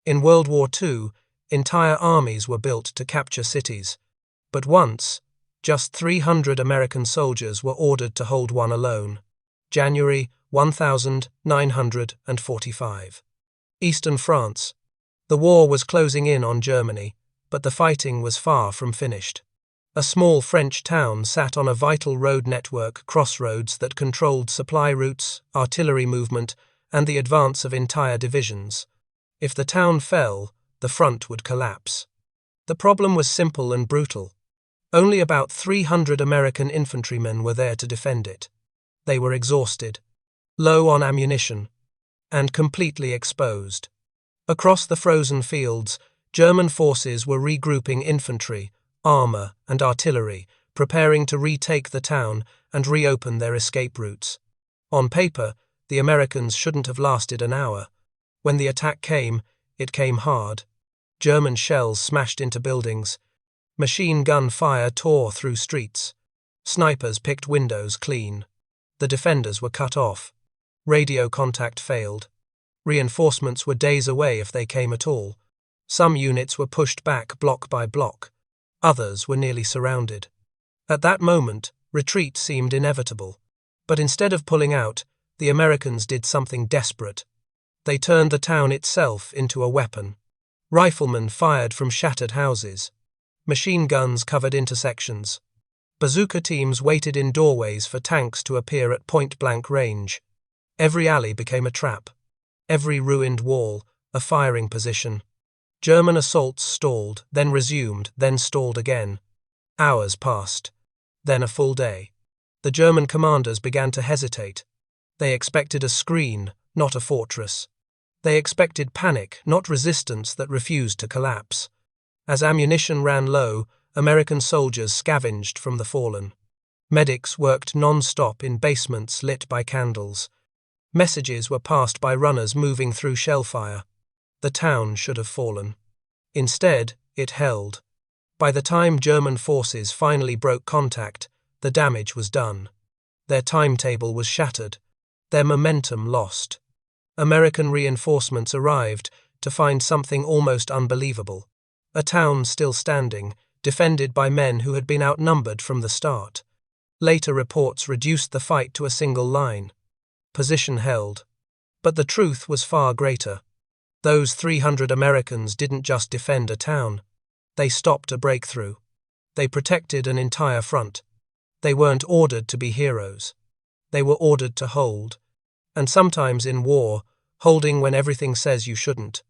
In World War II, entire armies were built to capture cities. But once, just 300 American soldiers were ordered to hold one alone. January 1945. Eastern France. The war was closing in on Germany, but the fighting was far from finished. A small French town sat on a vital road network crossroads that controlled supply routes, artillery movement, and the advance of entire divisions. If the town fell, the front would collapse. The problem was simple and brutal. Only about 300 American infantrymen were there to defend it. They were exhausted, low on ammunition, and completely exposed. Across the frozen fields, German forces were regrouping infantry, armor, and artillery, preparing to retake the town and reopen their escape routes. On paper, the Americans shouldn't have lasted an hour. When the attack came, it came hard. German shells smashed into buildings. Machine gun fire tore through streets. Snipers picked windows clean. The defenders were cut off. Radio contact failed. Reinforcements were days away if they came at all. Some units were pushed back block by block. Others were nearly surrounded. At that moment, retreat seemed inevitable. But instead of pulling out, the Americans did something desperate. They turned the town itself into a weapon. Riflemen fired from shattered houses. Machine guns covered intersections. Bazooka teams waited in doorways for tanks to appear at point-blank range. Every alley became a trap. Every ruined wall, a firing position. German assaults stalled, then resumed, then stalled again. Hours passed. Then a full day. The German commanders began to hesitate. They expected a screen, not a fortress. They expected panic, not resistance that refused to collapse. As ammunition ran low, American soldiers scavenged from the fallen. Medics worked non-stop in basements lit by candles. Messages were passed by runners moving through shellfire. The town should have fallen. Instead, it held. By the time German forces finally broke contact, the damage was done. Their timetable was shattered. Their momentum lost. American reinforcements arrived to find something almost unbelievable. A town still standing, defended by men who had been outnumbered from the start. Later reports reduced the fight to a single line. Position held. But the truth was far greater. Those 300 Americans didn't just defend a town. They stopped a breakthrough. They protected an entire front. They weren't ordered to be heroes. They were ordered to hold. And sometimes in war, holding when everything says you shouldn't,